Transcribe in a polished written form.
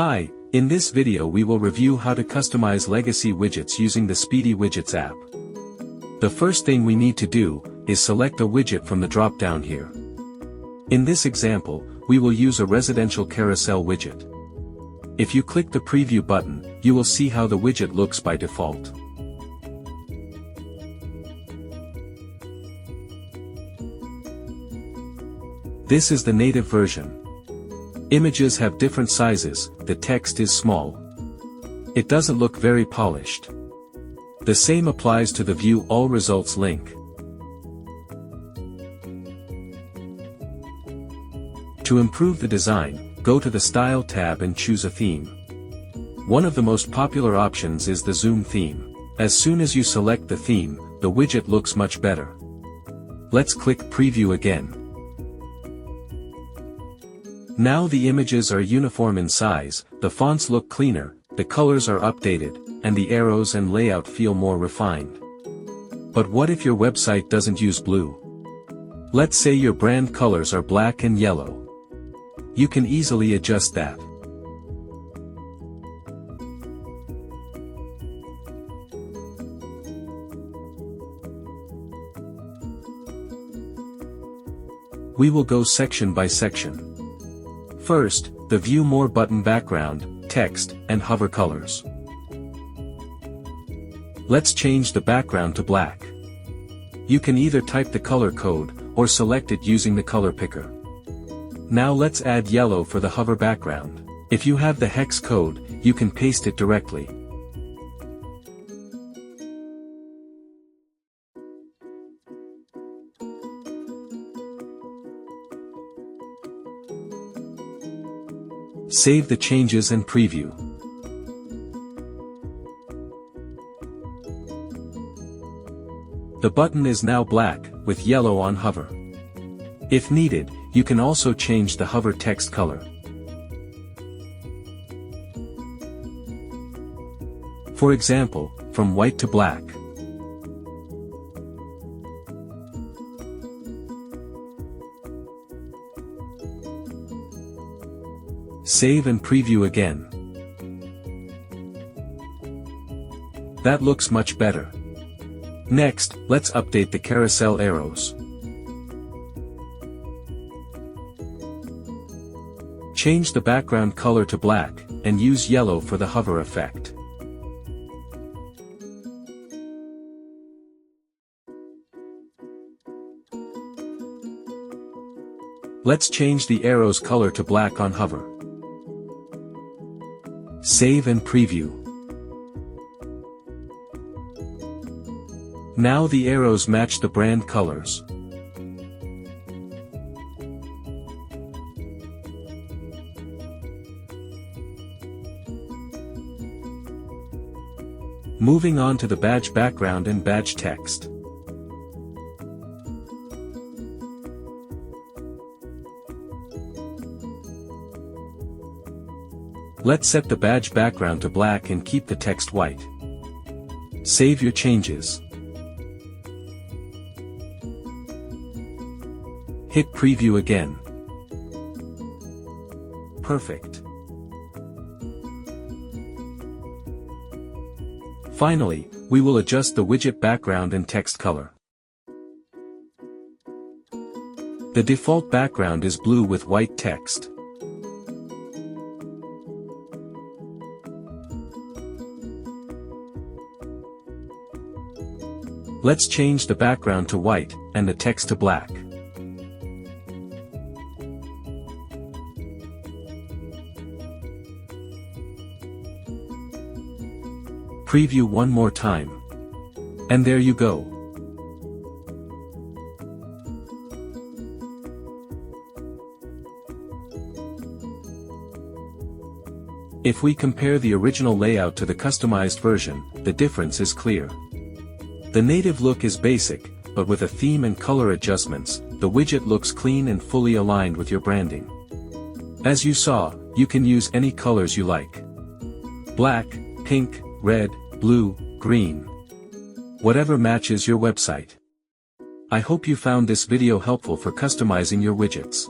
Hi, in this video we will review how to customize legacy widgets using the Speedy Widgets app. The first thing we need to do is select a widget from the drop-down here. In this example, we will use a residential carousel widget. If you click the preview button, you will see how the widget looks by default. This is the native version. Images have different sizes, the text is small. It doesn't look very polished. The same applies to the View All Results link. To improve the design, go to the Style tab and choose a theme. One of the most popular options is the Zoom theme. As soon as you select the theme, the widget looks much better. Let's click Preview again. Now the images are uniform in size, the fonts look cleaner, the colors are updated, and the arrows and layout feel more refined. But what if your website doesn't use blue? Let's say your brand colors are black and yellow. You can easily adjust that. We will go section by section. First, the View More button background, text, and hover colors. Let's change the background to black. You can either type the color code, or select it using the color picker. Now let's add yellow for the hover background. If you have the hex code, you can paste it directly. Save the changes and preview. The button is now black, with yellow on hover. If needed, you can also change the hover text color. For example, from white to black. Save and preview again. That looks much better. Next, let's update the carousel arrows. Change the background color to black, and use yellow for the hover effect. Let's change the arrow's color to black on hover. Save and preview. Now the arrows match the brand colors. Moving on to the badge background and badge text. Let's set the badge background to black and keep the text white. Save your changes. Hit preview again. Perfect. Finally, we will adjust the widget background and text color. The default background is blue with white text. Let's change the background to white, and the text to black. Preview one more time. And there you go. If we compare the original layout to the customized version, the difference is clear. The native look is basic, but with a theme and color adjustments, the widget looks clean and fully aligned with your branding. As you saw, you can use any colors you like. Black, pink, red, blue, green. Whatever matches your website. I hope you found this video helpful for customizing your widgets.